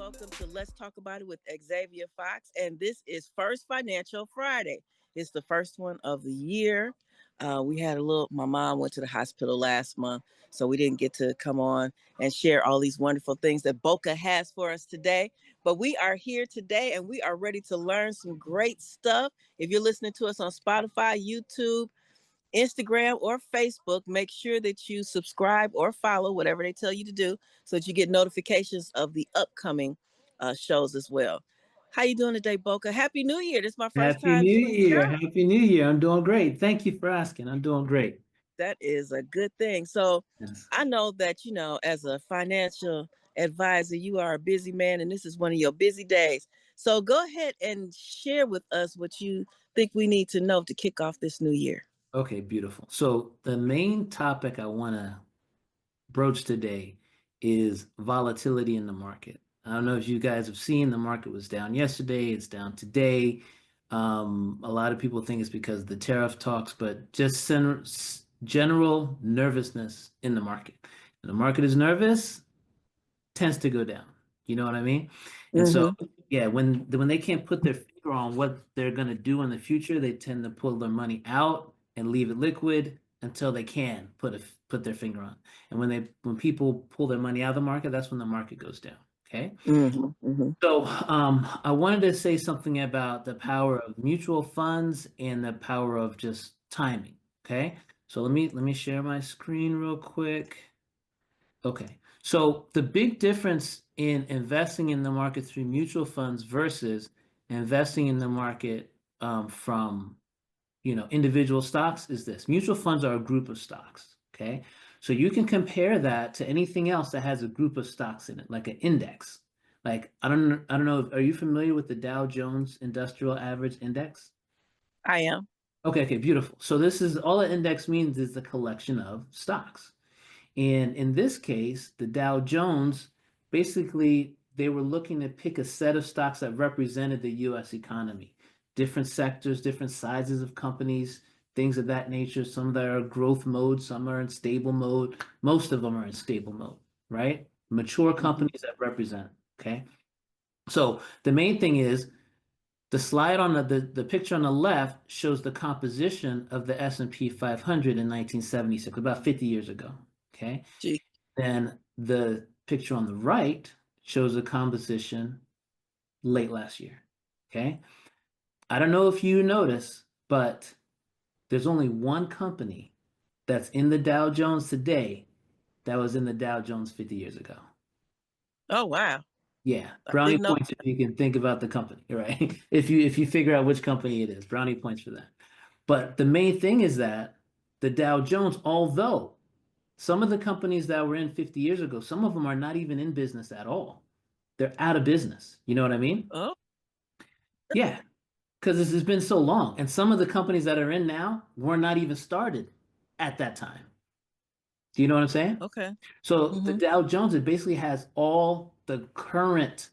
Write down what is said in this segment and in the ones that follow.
welcome to Let's Talk About It with Xavia Fox. And this is First Financial Friday. It's the first one of the year. My mom went to the hospital last month, so we didn't get to come on and share all these wonderful things that Boca has for us today. But we are here today and we are ready to learn some great stuff. If you're listening to us on Spotify, YouTube, Instagram, or Facebook, make sure that you subscribe or follow, whatever they tell you to do, so that you get notifications of the upcoming shows as well. How you doing today, Boca? Happy New Year. This is my first Happy time New doing the Year. show. Happy New Year. I'm doing great. Thank you for asking. I'm doing great. That is a good thing. So Yes. I know that, as a financial advisor, you are a busy man and this is one of your busy days. So go ahead and share with us what you think we need to know to kick off this new year. Okay, beautiful. So the main topic I want to broach today is volatility in the market. I don't know if you guys have seen the market was down yesterday, it's down today. A lot of people think it's because of the tariff talks, but just general nervousness in the market. When the market is nervous, tends to go down. You know what I mean? And so, Mm-hmm. yeah, when they can't put their finger on what they're going to do in the future, they tend to pull their money out and leave it liquid until they can put their finger on. And when people pull their money out of the market, that's when the market goes down. Okay. Mm-hmm. Mm-hmm. So I wanted to say something about the power of mutual funds and the power of just timing. Okay. So let me share my screen real quick. Okay. So the big difference in investing in the market through mutual funds versus investing in the market from individual stocks is this. Mutual funds are a group of stocks. Okay. So you can compare that to anything else that has a group of stocks in it, like an index. Like I don't know, are you familiar with the Dow Jones Industrial Average Index? I am. Okay, beautiful. So this is all an index means is the collection of stocks. And in this case, the Dow Jones, basically, they were looking to pick a set of stocks that represented the US economy, different sectors, different sizes of companies, things of that nature. Some that are growth mode, some are in stable mode. Most of them are in stable mode, right? Mature Mm-hmm. companies that represent, okay? So the main thing is the slide on the picture on the left shows the composition of the S&P 500 in 1976, about 50 years ago, okay? Gee. Then the picture on the right shows a composition late last year. Okay. I don't know if you notice, but there's only one company that's in the Dow Jones today that was in the Dow Jones 50 years ago. Oh, wow. Yeah, I brownie didn't know. points if you can think about the company, right? If you figure out which company it is, brownie points for that. But the main thing is that the Dow Jones, although some of the companies that were in 50 years ago, some of them are not even in business at all. They're out of business. You know what I mean? Oh, Yeah, because this has been so long. And some of the companies that are in now were not even started at that time. Do you know what I'm saying? okay. So the Mm-hmm. Dow Jones, it basically has all the current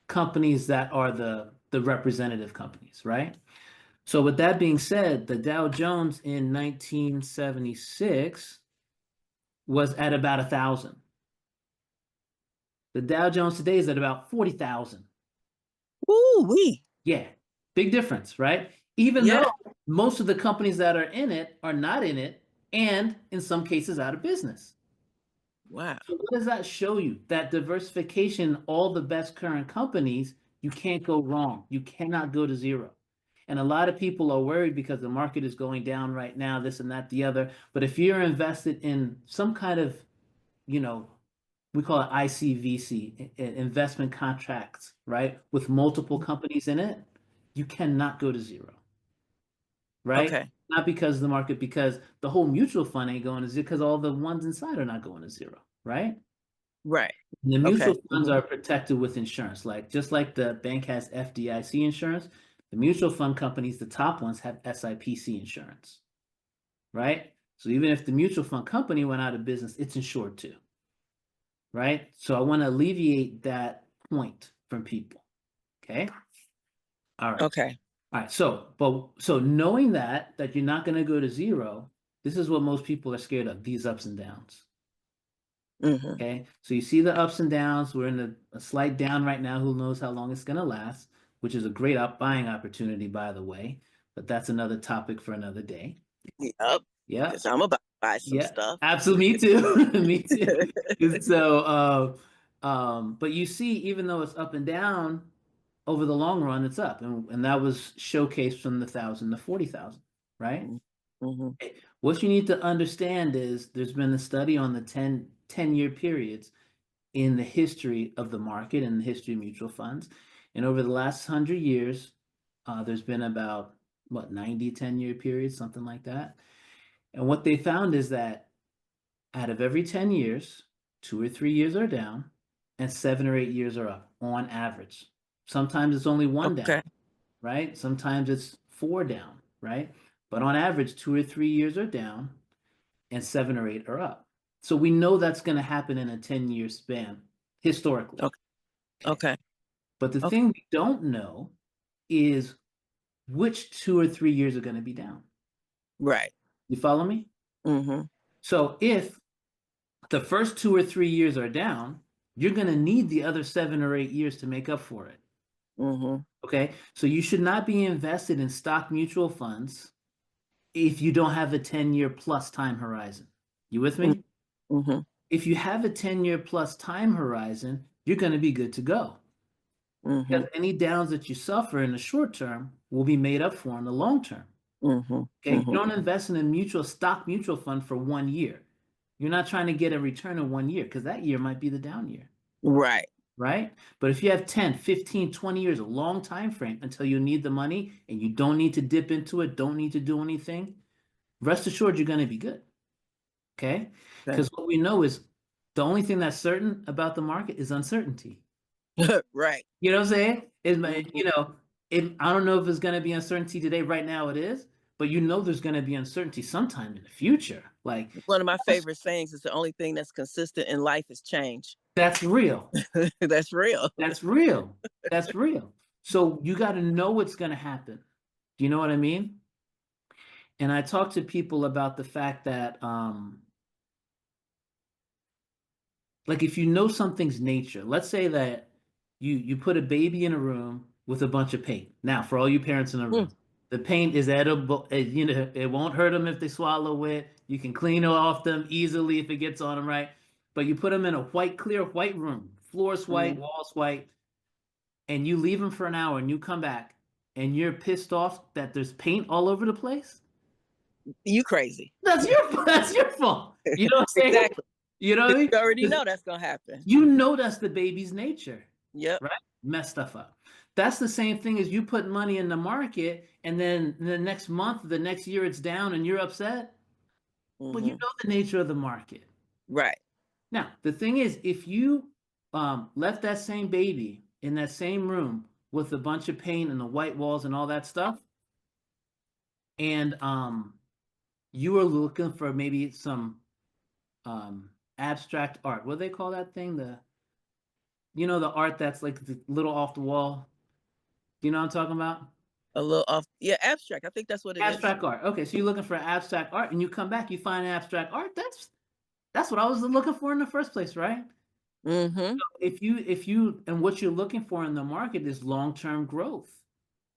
companies that are the representative companies, right? So with that being said, the Dow Jones in 1976 was at about 1,000. The Dow Jones today is at about 40,000. Ooh, wee. Yeah, big difference, right? Even Yeah. though most of the companies that are in it are not in it, and in some cases out of business. Wow. So what does that show you? That diversification, all the best current companies, you can't go wrong. You cannot go to zero. And a lot of people are worried because the market is going down right now, this and that, the other. But if you're invested in some kind of, you know, we call it ICVC, investment contracts, right? With multiple companies in it, you cannot go to zero, right? Okay. Not because of the market, because the whole mutual fund ain't going to zero, because all the ones inside are not going to zero, right? Right. And the mutual Okay. funds Mm-hmm. are protected with insurance, like just like the bank has FDIC insurance, the mutual fund companies, the top ones have SIPC insurance, right? So even if the mutual fund company went out of business, it's insured too, right? So I want to alleviate that point from people. Okay. All right. Okay. All right. So knowing that you're not going to go to zero, this is what most people are scared of, these ups and downs. Mm-hmm. Okay, so you see the ups and downs. We're in a slight down right now. Who knows how long it's going to last, which is a great buying opportunity, by the way. But that's another topic for another day. Yep. Yeah, Because I'm about to buy some yeah, stuff. absolutely. Me too. Me too. So, but you see, even though it's up and down, over the long run, it's up, and that was showcased from the 1,000 to 40,000, right? Mm-hmm. What you need to understand is there's been a study on the 10-year periods in the history of the market and the history of mutual funds. And over the last 100 years, there's been about, what, 90 10-year periods, something like that. And what they found is that out of every 10 years, 2 or 3 years are down, and 7 or 8 years are up on average. Sometimes it's only one down, Okay. right? Sometimes it's four down, right? But on average, 2 or 3 years are down, and 7 or 8 are up. So we know that's going to happen in a 10-year span historically. Okay. Okay. Okay. But the Okay. thing we don't know is which 2 or 3 years are going to be down. Right. You follow me? Mm-hmm. So if the first 2 or 3 years are down, you're going to need the other 7 or 8 years to make up for it. Mm-hmm. Okay. So you should not be invested in stock mutual funds if you don't have a 10-year plus time horizon. You with me? Mm-hmm. If you have a 10-year plus time horizon, you're going to be good to go. Mm-hmm. Because any downs that you suffer in the short term will be made up for in the long term. Mm-hmm. Okay. You Mm-hmm. don't invest in a stock mutual fund for 1 year. You're not trying to get a return in 1 year because that year might be the down year. Right. Right? But if you have 10, 15, 20 years, a long time frame until you need the money and you don't need to dip into it, don't need to do anything, rest assured you're going to be good. Okay? Okay. Because what we know is the only thing that's certain about the market is uncertainty. Right. You know what I'm saying? Mm-hmm. I don't know if it's going to be uncertainty today. Right now it is, but there's going to be uncertainty sometime in the future. Like One of my favorite sayings is the only thing that's consistent in life is change. that's real. That's real. That's real. That's real. So you got to know what's going to happen. Do you know what I mean? And I talk to people about the fact that, like, if you know something's nature, let's say that you put a baby in a room with a bunch of paint. Now, for all you parents in the Mm. room, the paint is edible. It won't hurt them if they swallow it. You can clean it off them easily if it gets on them, right? But you put them in a clear white room, floors white, Mm. walls white, and you leave them for an hour and you come back and you're pissed off that there's paint all over the place. You crazy. That's your fault. You know what I'm saying? Exactly. You know what I Because mean? you already 'Cause know that's gonna happen. you know that's the baby's nature, Yep. right? Mess stuff up. That's the same thing as you put money in the market and then the next month, the next year it's down and you're upset. Well, you Mm-hmm. know the nature of the market. Right. Now, the thing is, if you left that same baby in that same room with a bunch of paint and the white walls and all that stuff, and you were looking for maybe some abstract art. What do they call that thing? The art that's like the little off the wall. You know what I'm talking about? A little off. Yeah, abstract. I think that's what it is. Abstract art. Okay, so you're looking for abstract art, and you come back, you find abstract art. That's what I was looking for in the first place, right? Mm-hmm. If you and what you're looking for in the market is long-term growth,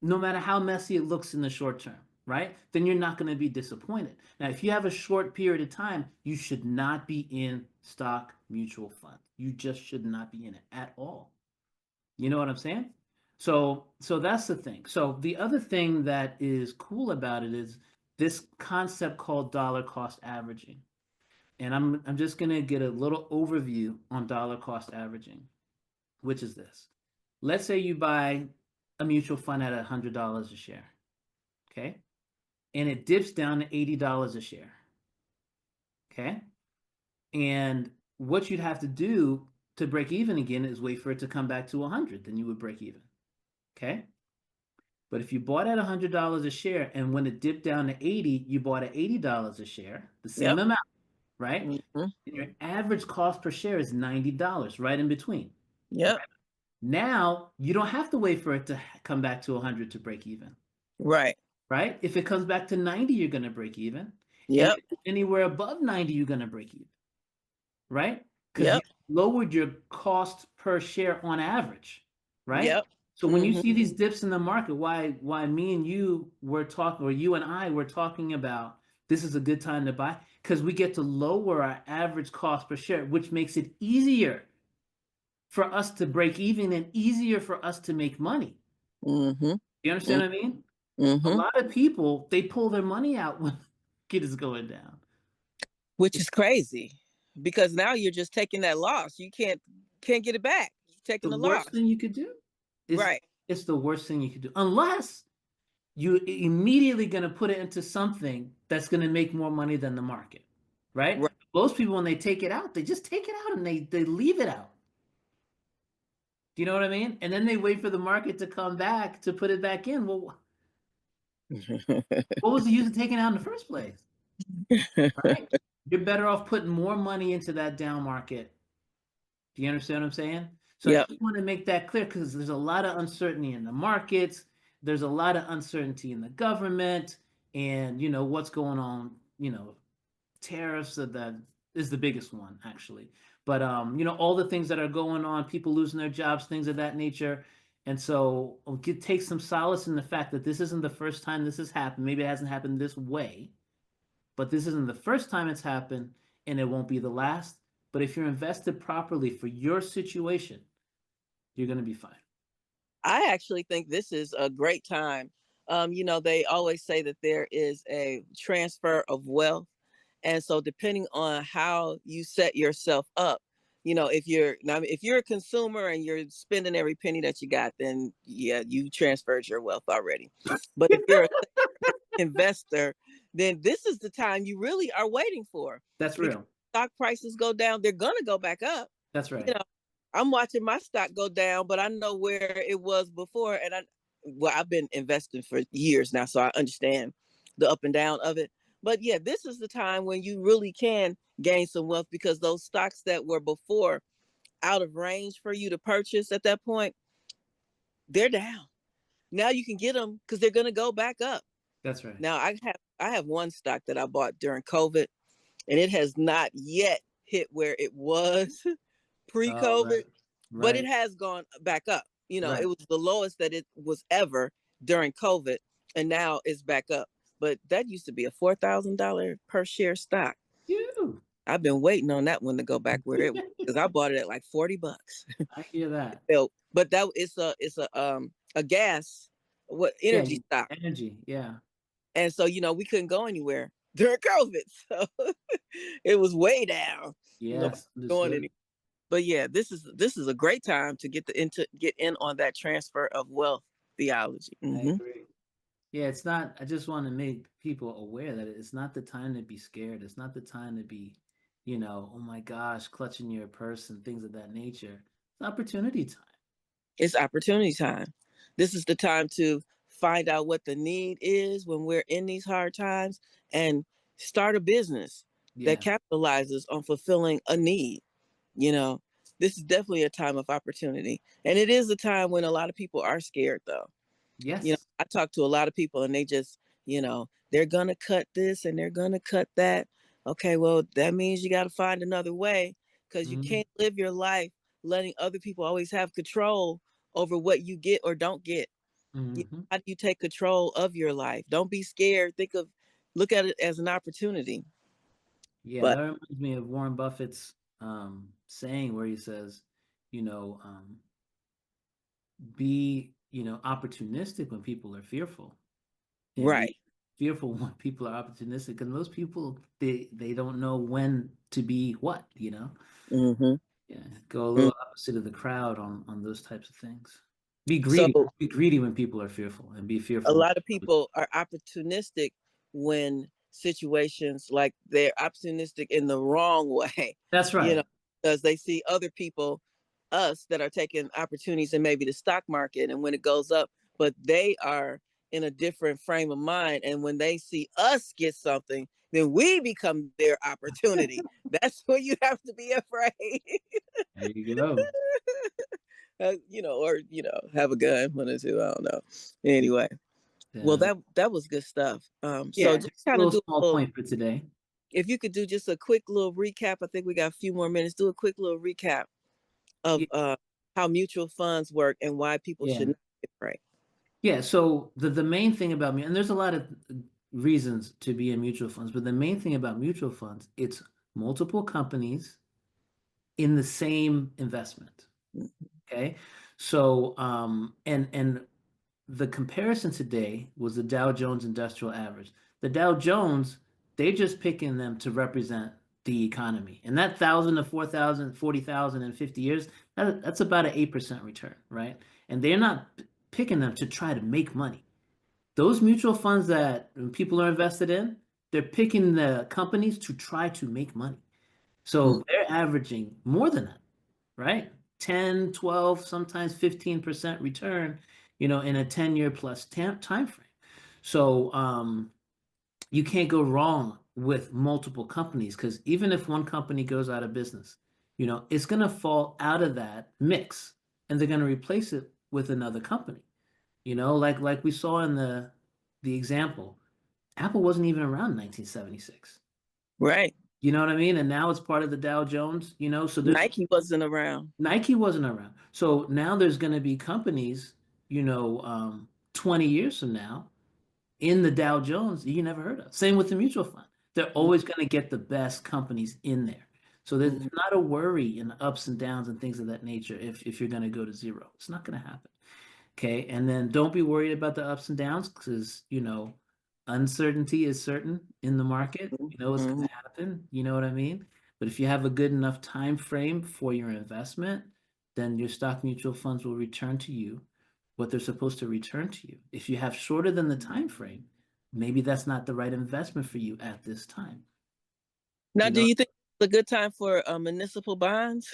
no matter how messy it looks in the short term, right? Then you're not going to be disappointed. Now, if you have a short period of time, you should not be in stock mutual funds. You just should not be in it at all. You know what I'm saying? So that's the thing. So the other thing that is cool about it is this concept called dollar cost averaging. And I'm just going to get a little overview on dollar cost averaging, which is this. Let's say you buy a mutual fund at $100 a share, okay? And it dips down to $80 a share, okay? And what you'd have to do to break even again is wait for it to come back to 100, then you would break even, okay? But if you bought at $100 a share and when it dipped down to 80, you bought at $80 a share, the same Yep. amount, right? Mm-hmm. And your average cost per share is $90, right in between. Yep. Right? Now you don't have to wait for it to come back to 100 to break even, Right. right? If it comes back to 90, you're going to break even. And Yep. anywhere above 90, you're going to break even, right? because you Yep. lowered your cost per share on average, right? Yep. So when you Mm-hmm. see these dips in the market, why me and you were talking, or you and I were talking about this is a good time to buy because we get to lower our average cost per share, which makes it easier for us to break even and easier for us to make money. Mm-hmm. You understand what I mean? A Mm-hmm. lot of people, they pull their money out when it is going down. Which is crazy because now you're just taking that loss. You can't get it back. You're taking The the worst loss. thing you could do is Right. it's the worst thing you could do. Unless you immediately going to put it into something that's going to make more money than the market, right? Right. Most people, when they take it out, they just take it out and they leave it out. Do you know what I mean? And then they wait for the market to come back to put it back in. Well, what was the use of taking it out in the first place? Right? You're better off putting more money into that down market. Do you understand what I'm saying? So I Yep. just want to make that clear because there's a lot of uncertainty in the markets. There's a lot of uncertainty in the government, and what's going on. Tariffs that is the biggest one actually. But all the things that are going on, people losing their jobs, things of that nature. And so take some solace in the fact that this isn't the first time this has happened. Maybe it hasn't happened this way, but this isn't the first time it's happened, and it won't be the last. But if you're invested properly for your situation, you're going to be fine. I actually think this is a great time. They always say that there is a transfer of wealth. And so depending on how you set yourself up, if you're a consumer and you're spending every penny that you got, then yeah, you transferred your wealth already. But if you're an investor, then this is the time you really are waiting for, That's because real. stock prices go down, they're gonna go back up. That's You right. know, I'm watching my stock go down, but I know where it was before, and I've been investing for years now, so I understand the up and down of it. But yeah, this is the time when you really can gain some wealth, because those stocks that were before out of range for you to purchase at that point, they're down. Now you can get them because they're going to go back up. That's right. Now I have one stock that I bought during COVID, and it has not yet hit where it was Oh, pre-COVID, right. but it Right. has gone back up. It Right. was the lowest that it was ever during COVID, and now it's back up. But that used to be a $4,000 per share stock. You. I've been waiting on that one to go back where it was, because I bought it at like $40. I hear that. But that it's a gas, what, Yeah. energy stock. Energy. Yeah. And so we couldn't go anywhere during COVID. So it was way down. Nobody Yes. going Understood. anywhere. But yeah, this is a great time to get in on that transfer of wealth theology. I Hmm. agree. Yeah, it's not, I just want to make people aware that it's not the time to be scared. It's not the time to be, oh my gosh, clutching your purse and things of that nature. It's opportunity time. It's opportunity time. This is the time to find out what the need is when we're in these hard times, and start a business that Yeah. capitalizes on fulfilling a need. You know, this is definitely a time of opportunity. And it is a time when a lot of people are scared, though. Yes. I talk to a lot of people, and they just, they're going to cut this and they're going to cut that. Okay, well, that means you got to find another way, because you Mm-hmm. can't live your life letting other people always have control over what you get or don't get. Mm-hmm. How do you take control of your life? Don't be scared. Look at it as an opportunity. Yeah, that But reminds me of Warren Buffett's saying where he says, you know, um, be, opportunistic when people are fearful, and be right. fearful when people are opportunistic. And those people, they don't know when to be what. Hmm. Yeah, go a little opposite of the crowd on those types of things. Be So greedy. Be greedy when people are fearful, and be a fearful when lot of people are. people are opportunistic when situations, like, they're opportunistic in the wrong way, That's you know, right. because they see other people, us, that are taking opportunities in maybe the stock market, and when it goes up, but they are in a different frame of mind. And when they see us get something, then we become their opportunity. That's when you have to be afraid. There you go. Or have a gun, one or two. I don't know. Anyway. Well, Yeah. that was good stuff. So Yeah, just just a kind of little do a small little, point for today. if you could do just a quick little recap, I think we got a few more minutes. Do a quick little recap of Yeah. how mutual funds work and why people should Yeah. know it, right? Yeah, so the main thing about me, and there's a lot of reasons to be in mutual funds, but the main thing about mutual funds, it's multiple companies in the same investment. Mm. Okay. So and the comparison today was the Dow Jones Industrial Average. The Dow Jones, they're just picking them to represent the economy. And that 1,000 to 4,000, 40,000 in 50 years, that's about an 8% return, right? And they're not picking them to try to make money. Those mutual funds that people are invested in, they're picking the companies to try to make money. Mm. So they're averaging more than that, right? 10, 12, sometimes 15% return, in a 10-year plus time frame. So you can't go wrong with multiple companies because even if one company goes out of business, it's going to fall out of that mix and they're going to replace it with another company. Like we saw in the example, Apple wasn't even around in 1976. Right. You know what I mean? And now it's part of the Dow Jones, so there's Nike wasn't around. Nike wasn't around. So now there's going to be companies, 20 years from now in the Dow Jones that you never heard of. Same with the mutual fund. They're always going to get the best companies in there. So there's Mm-hmm. not a worry in the ups and downs and things of that nature if you're going to go to zero. It's not going to happen. Okay. And then don't be worried about the ups and downs because, uncertainty is certain in the market. You know what's Mm-hmm. going to happen. You know what I mean? But if you have a good enough time frame for your investment, then your stock mutual funds will return to you what they're supposed to return to you. If you have shorter than the time frame, maybe that's not the right investment for you at this time. Now, You do know, you think it's a good time for municipal bonds?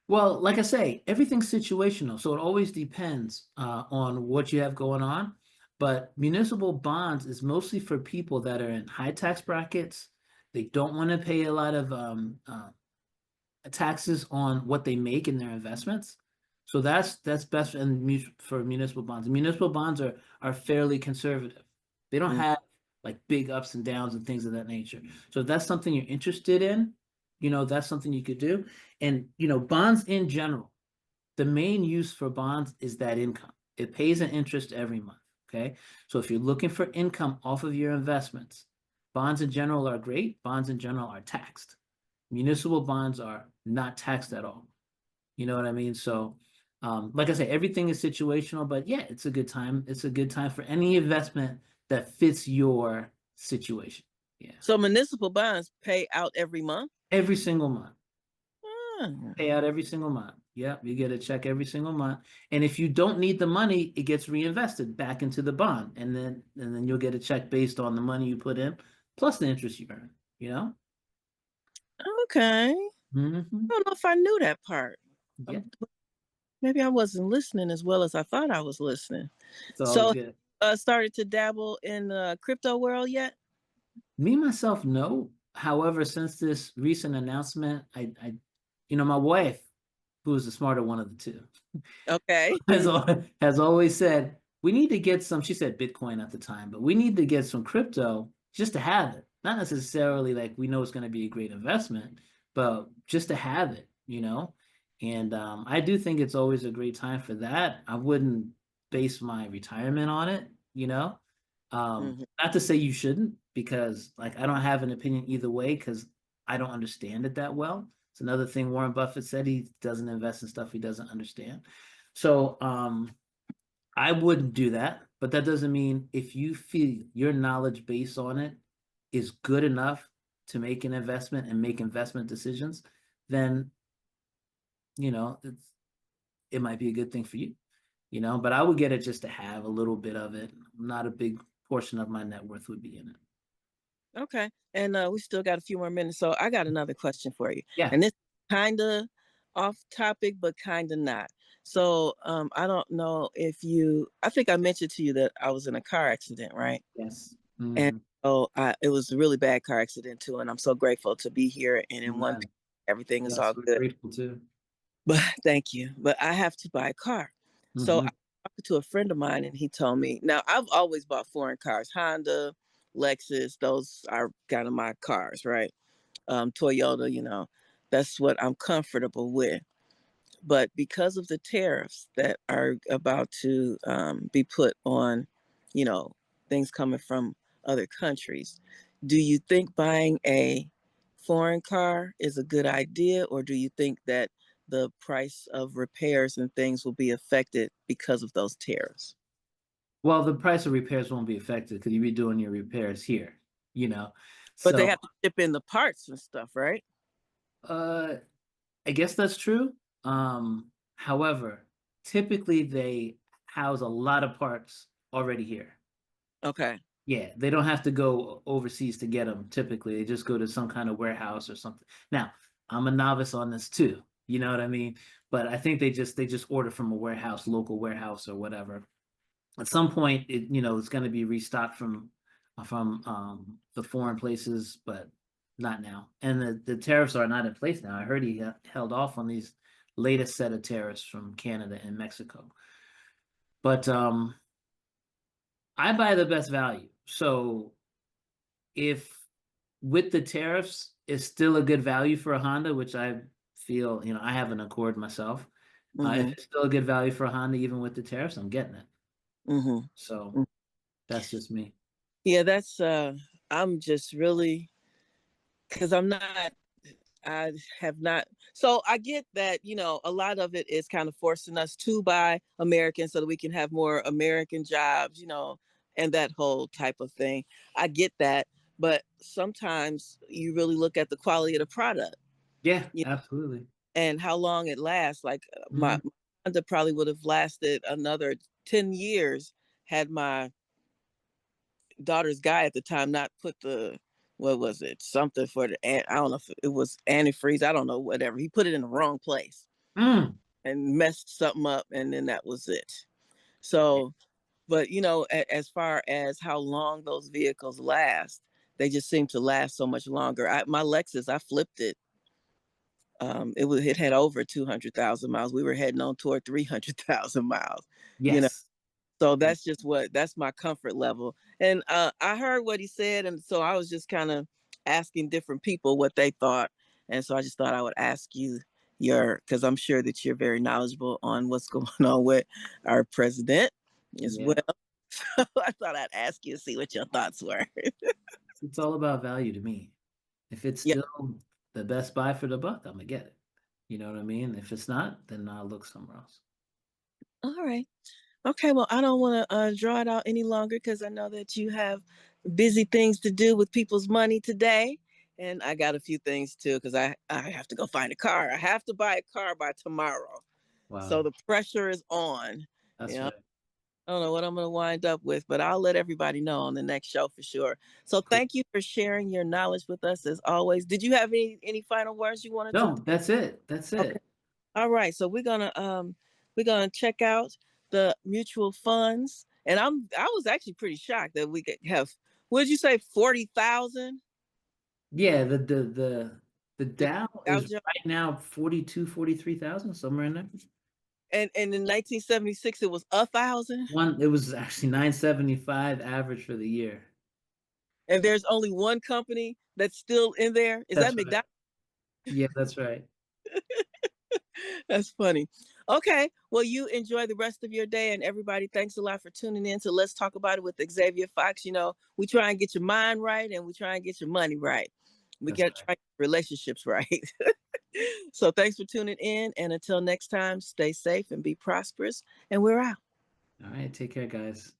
well, like I say, everything's situational, so it always depends on what you have going on. But municipal bonds is mostly for people that are in high tax brackets. They don't want to pay a lot of taxes on what they make in their investments. So that's best for municipal bonds. Municipal bonds are fairly conservative. They don't Mm. have like big ups and downs and things of that nature. So if that's something you're interested in, that's something you could do. And bonds in general, the main use for bonds is that income. It pays an interest every month. Okay. So if you're looking for income off of your investments, bonds in general are great. Bonds in general are taxed. Municipal bonds are not taxed at all. You know what I mean? So, like I say, everything is situational, but yeah, it's a good time. It's a good time for any investment that fits your situation. Yeah. So municipal bonds pay out every month? Every single month. Ah, Pay out every single month. Yep, you get a check every single month. And if you don't need the money, it gets reinvested back into the bond. And then you'll get a check based on the money you put in, plus the interest you earn, you know? okay. Hmm. I don't know if I knew that part. Yeah, Maybe I wasn't listening as well as I thought I was listening. it's all So, good. started to dabble in the crypto world yet? Me myself, no. However, since this recent announcement, my wife, who is the smarter one of the two, Okay. has always said we need to get some. She said Bitcoin at the time, but we need to get some crypto just to have it. Not necessarily like we know it's going to be a great investment, but just to have it. And I do think it's always a great time for that. I wouldn't base my retirement on it. Mhm. Not to say you shouldn't, because like I don't have an opinion either way because I don't understand it that well. It's another thing Warren Buffett said he doesn't invest in stuff he doesn't understand. So I wouldn't do that, but that doesn't mean if you feel your knowledge base on it is good enough to make an investment and make investment decisions, then it might be a good thing for you. But I would get it just to have a little bit of it. Not a big portion of my net worth would be in it. Okay. And we still got a few more minutes. So I got another question for you. Yeah. And this kind of off topic, but kind of not. So I don't know if I think I mentioned to you that I was in a car accident, right? Yes. And Hmm. so it was a really bad car accident too. And I'm so grateful to be here and in one piece. Amen. Everything is Yes, all we're good. grateful too. But thank you. But I have to buy a car. So I Hmm. talked to a friend of mine and he told me, now I've always bought foreign cars, Honda, Lexus, those are kind of my cars, right? Toyota, that's what I'm comfortable with. But because of the tariffs that are about to be put on, you know, things coming from other countries, do you think buying a foreign car is a good idea, or do you think that the price of repairs and things will be affected because of those tariffs? Well, the price of repairs won't be affected because you'll be doing your repairs here, you know. But they So, have to ship in the parts and stuff, right? uh, I guess that's true. However, typically they house a lot of parts already here. Okay. Yeah, they don't have to go overseas to get them. Typically, they just go to some kind of warehouse or something. Now, I'm a novice on this too. You know what I mean? But I think they just order from a warehouse, local warehouse or whatever. At some point, it's going to be restocked from the foreign places, but not now. And the tariffs are not in place now. I heard he held off on these latest set of tariffs from Canada and Mexico. But I buy the best value. So if with the tariffs, it's still a good value for a Honda, which I feel, I have an Accord myself. If Mm-hmm. it's still a good value for a Honda, even with the tariffs, I'm getting it. So Mm-hmm. that's just me. Yeah, that's I'm just really, because I have not. So I get that, a lot of it is kind of forcing us to buy American so that we can have more American jobs, and that whole type of thing. I get that. But sometimes you really look at the quality of the product, Yeah, you absolutely. and how long it lasts. Like Mhm. my Honda probably would have lasted another 10 years had my daughter's guy at the time not put what was it, something for I don't know if it was antifreeze, I don't know, whatever, he put it in the wrong place Mm. and messed something up, and then that was it. So, but as far as how long those vehicles last, they just seem to last so much longer. My Lexus, I flipped it. It had over 200,000 miles. We were heading on toward 300,000 miles. you know Yes. So Yeah. that's my comfort level. And I heard what he said, and so I was just kind of asking different people what they thought. And so I just thought I would ask you because I'm sure that you're very knowledgeable on what's going on with our president as well. Yeah. So I thought I'd ask you to see what your thoughts were. It's all about value to me. If it's Yeah. still the best buy for the buck, I'm gonna get it. You know what I mean? If it's not, then I'll look somewhere else. All right. Okay, well, I don't want to draw it out any longer because I know that you have busy things to do with people's money today. And I got a few things too because I have to go find a car. I have to buy a car by tomorrow. So Wow. the pressure is on. That's Yeah, right. I don't know what I'm going to wind up with, but I'll let everybody know on the next show for sure. So Cool. thank you for sharing your knowledge with us as always. Did you have any final words you wanted to? No, that's it. That's Okay. it. All right, so we're gonna check out the mutual funds, and I was actually pretty shocked that we could have. What did you say, 40,000? Yeah, the The Dow Dow is Jones, right now 42, 43,000 somewhere in there. and in 1976 it was 1,000, It was actually 975 average for the year. and there's only one company that's still in there. Is that That's right. McDonald's? Yeah, that's right. That's funny. Okay, well, you enjoy the rest of your day, and everybody, thanks a lot for tuning in to Let's Talk About It with Xavier Fox. We try and get your mind right, and we try and get your money right. We That's got to right. try relationships right. So thanks for tuning in, and until next time, stay safe and be prosperous. And we're out. All right, take care, guys.